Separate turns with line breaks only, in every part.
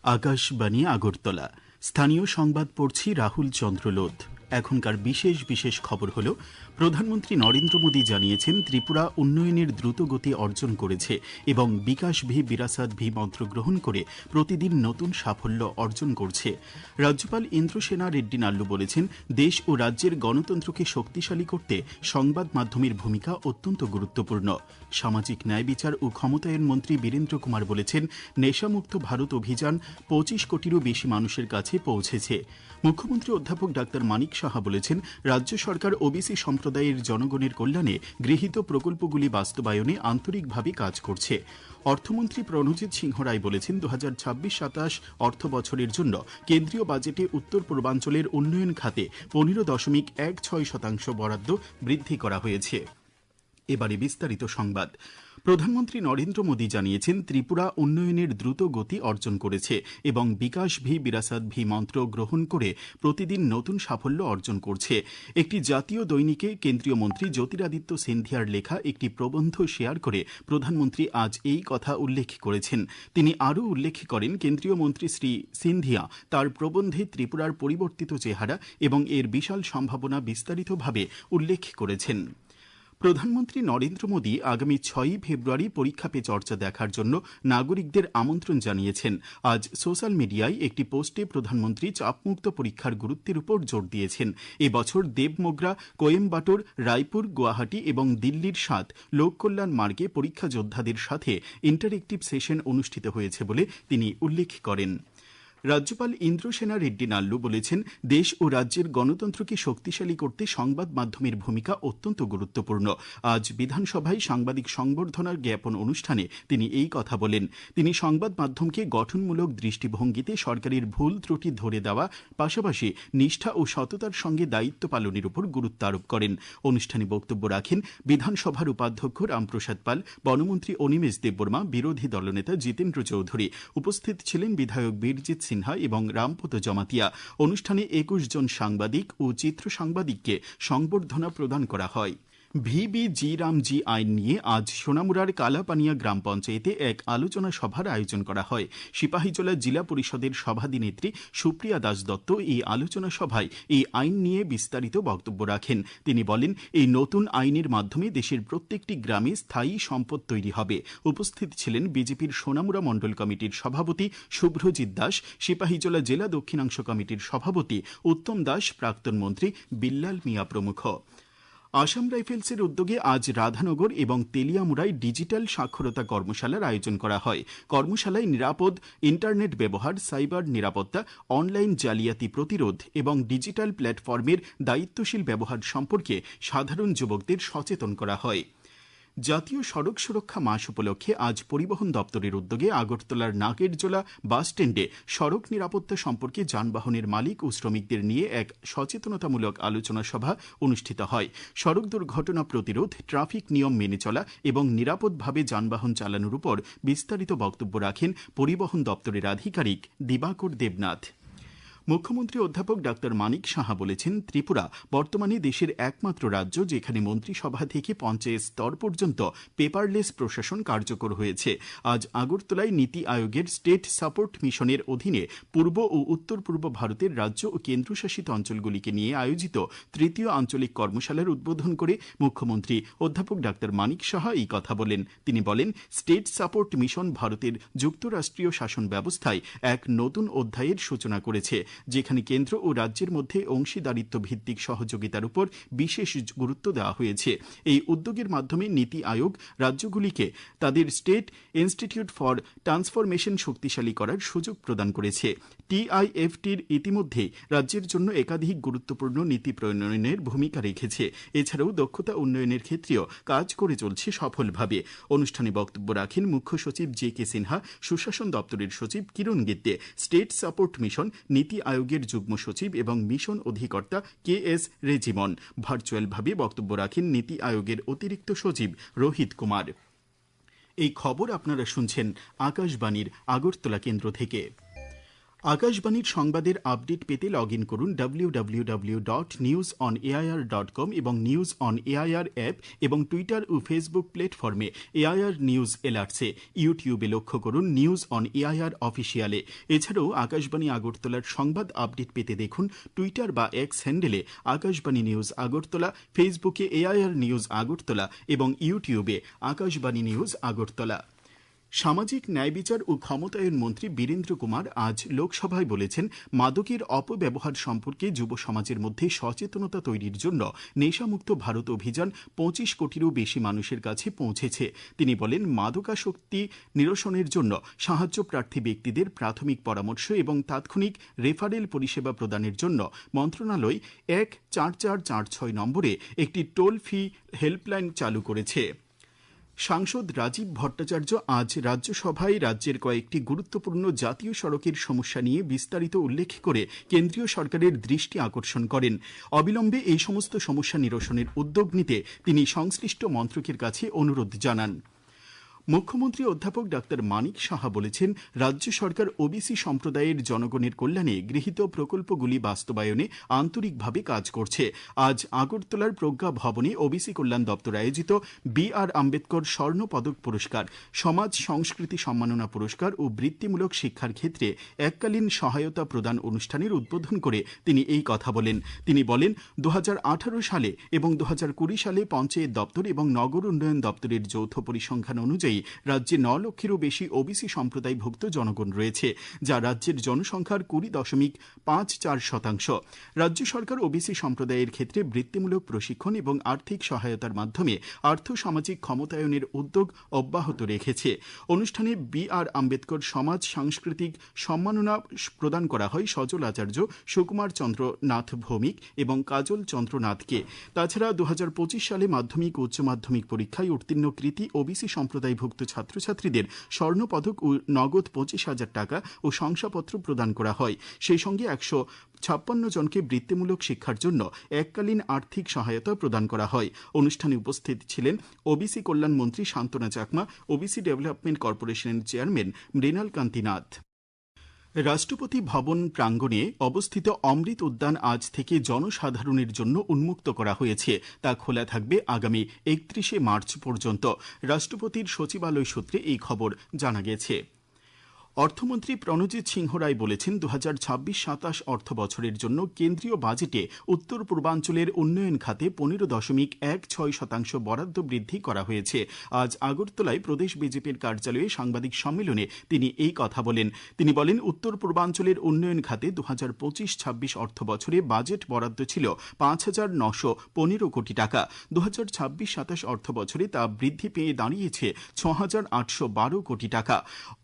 আকাশবাণী আগরতলা। স্থানীয় সংবাদ পড়ছি রাহুল চন্দ্র লোধ। এখনকার বিশেষ খবর হল, প্রধানমন্ত্রী নরেন্দ্র মোদী জানিয়েছেন ত্রিপুরা উন্নয়নের দ্রুত গতি অর্জন করেছে এবং বিকাশ ভি বিরাসাত ভি মন্ত্র গ্রহণ করে প্রতিদিন নতুন সাফল্য অর্জন করছে। রাজ্যপাল ইন্দ্রসেনা রেড্ডি নাল্লু বলেছেন, দেশ ও রাজ্যের গণতন্ত্রকে শক্তিশালী করতে সংবাদ মাধ্যমের ভূমিকা অত্যন্ত গুরুত্বপূর্ণ। সামাজিক ন্যায় বিচার ও ক্ষমতায়ন মন্ত্রী বীরেন্দ্র কুমার বলেছেন, নেশামুক্ত ভারত অভিযান ২৫ কোটিরও বেশি মানুষের কাছে পৌঁছেছে। মুখ্যমন্ত্রী অধ্যাপক ডাক্তার মানিক সাহা বলেছেন, রাজ্য সরকার ওবিসি সম্প্রদায়ের জনগণের কল্যাণে গৃহীত প্রকল্পগুলি বাস্তবায়নে আন্তরিকভাবে কাজ করছে। অর্থমন্ত্রী প্রণজিৎ সিংহ রায় বলেছেন, ২০২৬-২৭ অর্থ বছরের জন্য কেন্দ্রীয় বাজেটে উত্তর পূর্বাঞ্চলের উন্নয়ন খাতে ১৫.16% বরাদ্দ বৃদ্ধি করা হয়েছে। এবারে বিস্তারিত সংবাদ। প্রধানমন্ত্রী নরেন্দ্র মোদী জানিয়েছেন, ত্রিপুরা উন্নয়নের দ্রুত গতি অর্জন করেছে এবং বিকাশ ভি বিরাসাত ভি মন্ত্র গ্রহণ করে প্রতিদিন নতুন সাফল্য অর্জন করছে। একটি জাতীয় দৈনিকে কেন্দ্রীয় মন্ত্রী জ্যোতিরাদিত্য সিন্ধিয়ার লেখা একটি প্রবন্ধ শেয়ার করে প্রধানমন্ত্রী আজ এই কথা উল্লেখ করেছেন। তিনি আরও উল্লেখ করেন, কেন্দ্রীয় মন্ত্রী শ্রী সিন্ধিয়া তার প্রবন্ধে ত্রিপুরার পরিবর্তিত চেহারা এবং এর বিশাল সম্ভাবনা বিস্তারিতভাবে উল্লেখ করেছেন। প্রধানমন্ত্রী নরেন্দ্র মোদী আগামী ৬ই ফেব্রুয়ারি পরীক্ষা পে চর্চা দেখার জন্য নাগরিকদের আমন্ত্রণ জানিয়েছেন। আজ সোশ্যাল মিডিয়ায় একটি পোস্টে প্রধানমন্ত্রী চাপমুক্ত পরীক্ষার গুরুত্বের উপর জোর দিয়েছেন। এবছর দেবমোগরা, কোয়েম্বাটোর, রায়পুর, গুয়াহাটি এবং দিল্লির ৭ লোককল্যাণ মার্গে পরীক্ষা যোদ্ধাদের সাথে ইন্টারেক্টিভ সেশন অনুষ্ঠিত হয়েছে বলে তিনি উল্লেখ করেন। রাজ্যপাল ইন্দ্রসেনা রেড্ডি নাল্লু বলেছেন, দেশ ও রাজ্যের গণতন্ত্রকে শক্তিশালী করতে সংবাদ মাধ্যমের ভূমিকা অত্যন্ত গুরুত্বপূর্ণ। আজ বিধানসভায় সাংবাদিক সংবর্ধনা জ্ঞাপন অনুষ্ঠানে তিনি এই কথা বলেন। তিনি সংবাদ মাধ্যমকে গঠনমূলক দৃষ্টিভঙ্গিতে সরকারের ভুল ত্রুটি ধরে দেওয়া পাশাপাশি নিষ্ঠা ও সততার সঙ্গে দায়িত্ব পালনের উপর গুরুত্ব আরোপ করেন। অনুষ্ঠানে বক্তব্য রাখেন বিধানসভার উপাধ্যক্ষ রামপ্রসাদ পাল, বনমন্ত্রী অনিমেষ দেববর্মা, বিরোধী দলনেতা জিতেন্দ্র চৌধুরী। উপস্থিত ছিলেন বিধায়ক বীরজিৎ সিনহা এবং রামপদ জমাতিয়া। অনুষ্ঠানে ২১ জন সাংবাদিক ও চিত্র সাংবাদিককে সংবর্ধনা প্রদান করা হয়। ভিবিজি রামজি আইন নিয়ে আজ সোনামুড়ার কালাপানিয়া গ্রাম পঞ্চায়েতে এক আলোচনা সভার আয়োজন করা হয়। সিপাহীজলা জেলা পরিষদের সভাধিনেত্রী সুপ্রিয়া দাস দত্ত এই আলোচনা সভায় এই আইন নিয়ে বিস্তারিত বক্তব্য রাখেন। তিনি বলেন, এই নতুন আইনের মাধ্যমে দেশের প্রত্যেকটি গ্রামে স্থায়ী সম্পদ তৈরি হবে। উপস্থিত ছিলেন বিজেপির সোনামুড়া মণ্ডল কমিটির সভাপতি শুভ্রজিৎ দাস, সিপাহীজলা জেলা দক্ষিণাংশ কমিটির সভাপতি উত্তম দাস, প্রাক্তন মন্ত্রী বিল্লাল মিয়া প্রমুখ। আসাম রাইফেলসের উদ্যোগে আজ রাধানগর এবং তেলিয়ামুড়ায় ডিজিটাল সাক্ষরতা কর্মশালার আয়োজন করা হয়। কর্মশালায় নিরাপদ ইন্টারনেট ব্যবহার, সাইবার নিরাপত্তা, অনলাইন জালিয়াতি প্রতিরোধ এবং ডিজিটাল প্ল্যাটফর্মের দায়িত্বশীল ব্যবহার সম্পর্কে সাধারণ যুবকদের সচেতন করা হয়। জাতীয় সড়ক সুরক্ষা মাস উপলক্ষে আজ পরিবহন দপ্তরের উদ্যোগে আগরতলার নাগেরজোলা বাস স্ট্যান্ডে সড়ক নিরাপত্তা সম্পর্কে যানবাহনের মালিক ও শ্রমিকদের নিয়ে এক সচেতনতামূলক আলোচনা সভা অনুষ্ঠিত হয়। সড়ক দুর্ঘটনা প্রতিরোধ, ট্রাফিক নিয়ম মেনে চলা এবং নিরাপদভাবে যানবাহন চালানোর উপর বিস্তারিত বক্তব্য রাখেন পরিবহন দপ্তরের আধিকারিক দিবাকর দেবনাথ। মুখ্যমন্ত্রী অধ্যাপক ডাক্তার মানিক সাহা বলেছেন, ত্রিপুরা বর্তমানে দেশের একমাত্র রাজ্য যেখানে মন্ত্রিসভা থেকে পঞ্চায়েত স্তর পর্যন্ত পেপারলেস প্রশাসন কার্যকর হয়েছে। আজ আগরতলায় নীতি আয়োগের স্টেট সাপোর্ট মিশনের অধীনে পূর্ব ও উত্তর পূর্ব ভারতের রাজ্য ও কেন্দ্রশাসিত অঞ্চলগুলিকে নিয়ে আয়োজিত তৃতীয় আঞ্চলিক কর্মশালার উদ্বোধন করে মুখ্যমন্ত্রী অধ্যাপক ডাক্তার মানিক সাহা এই কথা বলেন। তিনি বলেন, স্টেট সাপোর্ট মিশন ভারতের যুক্তরাষ্ট্রীয় শাসন ব্যবস্থায় এক নতুন অধ্যায়ের সূচনা করেছে, যেখানে কেন্দ্র ও রাজ্যের মধ্যে অংশীদারিত্ব ভিত্তিক সহযোগিতার উপর বিশেষ গুরুত্ব দেওয়া হয়েছে। এই উদ্যোগের মাধ্যমে নীতি আয়োগ রাজ্যগুলিকে তাদের স্টেট ইনস্টিটিউট ফর ট্রান্সফরমেশন শক্তিশালী করার সুযোগ প্রদান করেছে। টিআইএফটির ইতিমধ্যে রাজ্যের জন্য একাধিক গুরুত্বপূর্ণ নীতি প্রণয়নের ভূমিকা রেখেছে। এছাড়াও দক্ষতা উন্নয়নের ক্ষেত্রেও কাজ করে চলছে সফলভাবে। অনুষ্ঠানে বক্তব্য রাখেন মুখ্য সচিব জে কে সিনহা, সুশাসন দপ্তরের সচিব কিরণ গিদ্দে, স্টেট সাপোর্ট মিশন, নীতি আয়োগের যুগ্ম সচিব এবং মিশন অধিকর্তা কে এস রেজিমন। ভার্চুয়ালভাবে বক্তব্য রাখেন নীতি আয়োগের অতিরিক্ত সচিব রোহিত কুমার। এই খবর আপনারা শুনছেন আকাশবাণীর আগরতলা কেন্দ্র থেকে। আকাশবাণীর সংবাদের আপডেট পেতে লগ ইন করুন www.newsonair.com এবং নিউজ অন এআইআর অ্যাপ এবং টুইটার ও ফেসবুক প্ল্যাটফর্মে এআইআর নিউজ এলার্টসে। ইউটিউবে লক্ষ্য করুন নিউজ অন এআইআর অফিসিয়ালে। এছাড়াও আকাশবাণী আগরতলার সংবাদ আপডেট পেতে দেখুন টুইটার বা এক্স হ্যান্ডেলে আকাশবাণী নিউজ আগরতলা, ফেসবুকে এআইআর নিউজ আগরতলা এবং ইউটিউবে আকাশবাণী নিউজ আগরতলা। সামাজিক ন্যায় বিচার ও ক্ষমতায়ন মন্ত্রী বীরেন্দ্র কুমার আজ লোকসভায় বলেছেন, মাদকের অপব্যবহার সম্পর্কে যুব সমাজের মধ্যে সচেতনতা তৈরির জন্য নেশামুক্ত ভারত অভিযান ২৫ কোটিরও বেশি মানুষের কাছে পৌঁছেছে। তিনি বলেন, মাদকাসক্তি নিরসনের জন্য সাহায্য প্রার্থী ব্যক্তিদের প্রাথমিক পরামর্শ এবং তাৎক্ষণিক রেফারেল পরিষেবা প্রদানের জন্য মন্ত্রণালয় ১৪৪৪৬ নম্বরে একটি টোল ফ্রি হেল্পলাইন চালু করেছে। সাংসদ রাজীব ভট্টাচার্য আজ রাজ্যসভায় রাজ্যের কয়েকটি গুরুত্বপূর্ণ জাতীয় সড়কের সমস্যা নিয়ে বিস্তারিত উল্লেখ করে কেন্দ্রীয় সরকারের দৃষ্টি আকর্ষণ করেন। অবিলম্বে এই সমস্ত সমস্যা নিরসনের উদ্যোগ নিতে তিনি সংশ্লিষ্ট মন্ত্রকের কাছে অনুরোধ জানান। মুখ্যমন্ত্রী অধ্যাপক ডাক্তার মানিক সাহা বলেছেন, রাজ্য সরকার ওবিসি সম্প্রদায়ের জনগণের কল্যাণে গৃহীত প্রকল্পগুলি বাস্তবায়নে আন্তরিকভাবে কাজ করছে। আজ আগরতলার প্রজ্ঞা ভবনে ওবিসি কল্যাণ দপ্তর আয়োজিত বি.আর. আম্বেদকর স্বর্ণ পদক পুরস্কার, সমাজ সংস্কৃতি সম্মাননা পুরস্কার ও বৃত্তিমূলক শিক্ষার ক্ষেত্রে এককালীন সহায়তা প্রদান অনুষ্ঠানের উদ্বোধন করে তিনি এই কথা বলেন। তিনি বলেন, ২০১৮ সালে এবং ২০২০ সালে পঞ্চায়েত দপ্তর এবং নগর উন্নয়ন দপ্তরের যৌথ পরিসংখ্যান অনুযায়ী রাজ্যে ৯ লক্ষেরও বেশি ওবিসি সম্প্রদায়ভুক্ত জনগণ রয়েছে, যা রাজ্যের জনসংখ্যার ২০.৫৪%। রাজ্য সরকার ওবিসি সম্প্রদায়ের ক্ষেত্রে বৃত্তিমূলক প্রশিক্ষণ এবং আর্থিক সহায়তার মাধ্যমে আর্থ সামাজিক ক্ষমতায়নের উদ্যোগ অব্যাহত রেখেছে। অনুষ্ঠানে বি.আর. আম্বেদকর সমাজ সাংস্কৃতিক সম্মাননা প্রদান করা হয় সজল আচার্য, সুকুমার চন্দ্র নাথ ভৌমিক এবং কাজল চন্দ্র নাথকে। তাছাড়া ২০২৫ সালে মাধ্যমিক ও উচ্চ মাধ্যমিক পরীক্ষায় উত্তীর্ণ কৃতি ওবিসি সম্প্রদায়ভুক্ত ছাত্রছাত্রীদের স্বর্ণপদক ও নগদ ২৫,০০০ টাকা ও শংসাপত্র প্রদান করা হয়। সেই সঙ্গে ১৫৬ জনকে বৃত্তিমূলক শিক্ষার জন্য এককালীন আর্থিক সহায়তা প্রদান করা হয়। অনুষ্ঠানে উপস্থিত ছিলেন ওবিসি কল্যাণ মন্ত্রী শান্তনা চাকমা, ওবিসি ডেভেলপমেন্ট কর্পোরেশনের চেয়ারম্যান মৃণাল কান্তি নাথ। রাষ্ট্রপতি ভবন প্রাঙ্গণে অবস্থিত অমৃত উদ্যান আজ থেকে জনসাধারণের জন্য উন্মুক্ত করা হয়েছে। তা খোলা থাকবে আগামী ৩১শে মার্চ পর্যন্ত। রাষ্ট্রপতির সচিবালয় সূত্রে এই খবর জানা গেছে। অর্থমন্ত্রী প্রণজিৎ সিংহ রায় বলেছেন, ২০২৬-২৭ অর্থ বছরের জন্য কেন্দ্রীয় বাজেটে উত্তর পূর্বাঞ্চলের উন্নয়ন খাতে ১৫.১৬% বরাদ্দ বৃদ্ধি করা হয়েছে। আজ আগরতলায় প্রদেশ বিজেপির কার্যালয়ে সাংবাদিক সম্মেলনে তিনি এই কথা বলেন। তিনি বলেন, উত্তর পূর্বাঞ্চলের উন্নয়ন খাতে ২০২৫-২৬ অর্থ বছরে বাজেট বরাদ্দ ছিল ৫,৯১৫ কোটি টাকা। ২০২৬-২৭ অর্থ বছরে তা বৃদ্ধি পেয়ে দাঁড়িয়েছে ৬,৮১২ কোটি টাকা।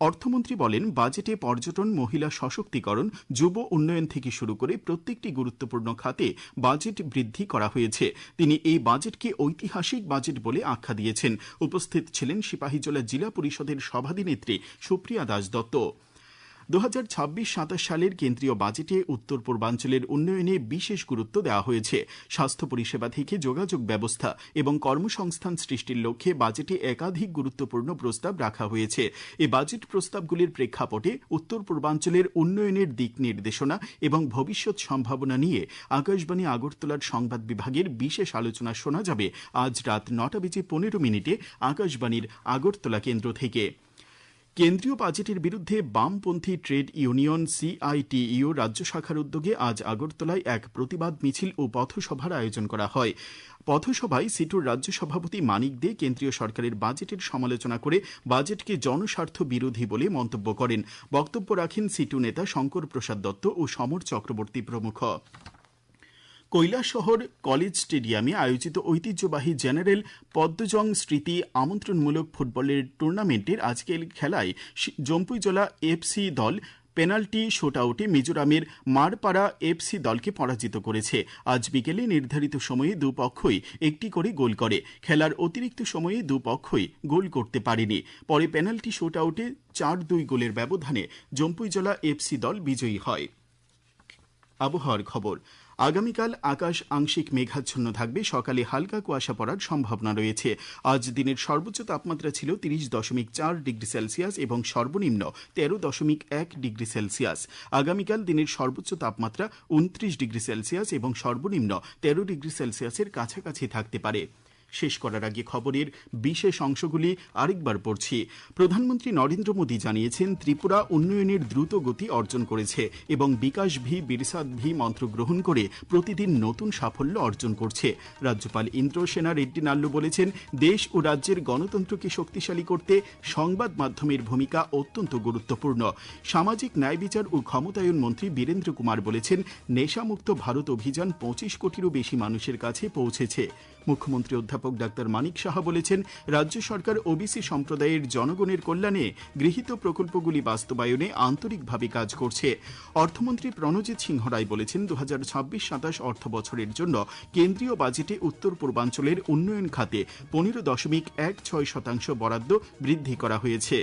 অর্থমন্ত্রী বলেন, বাজেটে পর্যটন, মহিলা সশক্তিকরণ, যুব উন্নয়ন থেকে শুরু করে প্রত্যেকটি গুরুত্বপূর্ণ খাতে বাজেট বৃদ্ধি করা হয়েছে। তিনি এই বাজেটকে ঐতিহাসিক বাজেট বলে আখ্যা দিয়েছেন। উপস্থিত ছিলেন সিপাহীজলা জেলা পরিষদের সভাধিনেত্রী সুপ্রিয়া দাস দত্ত। ২০২৬-২৭ সালের কেন্দ্রীয় বাজেটে উত্তর পূর্বাঞ্চলের উন্নয়নে বিশেষ গুরুত্ব দেওয়া হয়েছে। স্বাস্থ্য পরিষেবা থেকে যোগাযোগ ব্যবস্থা এবং কর্মসংস্থান সৃষ্টির লক্ষ্যে বাজেটে একাধিক গুরুত্বপূর্ণ প্রস্তাব রাখা হয়েছে। এই বাজেট প্রস্তাবগুলির প্রেক্ষাপটে উত্তর পূর্বাঞ্চলের উন্নয়নের দিক নির্দেশনা এবং ভবিষ্যৎ সম্ভাবনা নিয়ে আকাশবাণী আগরতলার সংবাদ বিভাগের বিশেষ আলোচনা শোনা যাবে আজ রাত ৯টা বেজে ১৫ মিনিটে আকাশবাণীর আগরতলা কেন্দ্র থেকে। কেন্দ্রীয় বাজেটের বিরুদ্ধে বামপন্থী ট্রেড ইউনিয়ন সিআইটিইউ রাজ্য শাখার উদ্যোগে আজ আগরতলায় এক প্রতিবাদ মিছিল ও পথসভার আয়োজন করা হয়। পথসভায় সিটুর রাজ্য সভাপতি মানিক দে কেন্দ্রীয় সরকারের বাজেটের সমালোচনা করে বাজেটকে জনস্বার্থ বিরোধী বলে মন্তব্য করেন। বক্তব্য রাখেন সিটু নেতা শঙ্কর প্রসাদ দত্ত ও সমর চক্রবর্তী প্রমুখ। কৈলাসহর কলেজ স্টেডিয়ামে আয়োজিত ঐতিহ্যবাহী জেনারেল পদ্মজং স্মৃতি আমন্ত্রণমূলক ফুটবলের টুর্নামেন্টের আজকের খেলায় জম্পুইজলা এফসি দল পেনাল্টি শুটআউটে মিজোরামের মারপাড়া এফসি দলকে পরাজিত করেছে। আজ বিকেলে নির্ধারিত সময়ে দুপক্ষই একটি করে গোল করে। খেলার অতিরিক্ত সময়ে দুপক্ষই গোল করতে পারেনি। পরে পেনাল্টি শুটআউটে ৪-২ গোলের ব্যবধানে জম্পুইজলা এফসি দল বিজয়ী হয়। আবহাওয়ার খবর। আগামীকাল আকাশ আংশিক মেঘাচ্ছন্ন থাকবে, সকালে হালকা কুয়াশা পড়ার সম্ভাবনা রয়েছে। আজ দিনের সর্বোচ্চ তাপমাত্রা ছিল 30.4 ডিগ্রি সেলসিয়াস এবং সর্বনিম্ন 13.1 ডিগ্রি সেলসিয়াস। আগামীকাল দিনের সর্বোচ্চ তাপমাত্রা 29 ডিগ্রি সেলসিয়াস এবং সর্বনিম্ন 13 ডিগ্রি সেলসিয়াসের কাছাকাছি থাকতে পারে। শেষ করার আগে খবরের বিশেষ অংশগুলি আরেকবার পড়ছি। প্রধানমন্ত্রী নরেন্দ্র মোদী জানিয়েছেন, ত্রিপুরা উন্নয়নের দ্রুত গতি অর্জন করেছে এবং বিকাশ ভি বিরসাদ ভি মন্ত্র গ্রহণ করে প্রতিদিন নতুন সাফল্য অর্জন করছে। রাজ্যপাল ইন্দ্রসেনা রেড্ডি নাল্লু বলেছেন, দেশ ও রাজ্যের গণতন্ত্রকে শক্তিশালী করতে সংবাদ মাধ্যমের ভূমিকা অত্যন্ত গুরুত্বপূর্ণ। সামাজিক ন্যায় বিচার ও ক্ষমতায়ন মন্ত্রী বীরেন্দ্র কুমার বলেছেন, নেশামুক্ত ভারত অভিযান 25 কোটিরও বেশি মানুষের কাছে পৌঁছেছে। মুখ্যমন্ত্রী অধ্যাপক ডাক্তার মানিক সাহা বলেছেন, রাজ্য সরকার ওবিসি সম্প্রদায়ের জনগণের কল্যাণে গৃহীত প্রকল্পগুলি বাস্তবায়নে আন্তরিকভাবে কাজ করছে। অর্থমন্ত্রী প্রণজিৎ সিংহ রায় বলেছেন, 2026-27 অর্থ বছরের জন্য কেন্দ্রীয় বাজেটে উত্তর পূর্বাঞ্চলের উন্নয়ন খাতে 15.16% বরাদ্দ বৃদ্ধি করা হয়েছে।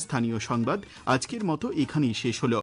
স্থানীয় সংবাদ আজকের মতো এখানেই শেষ হল।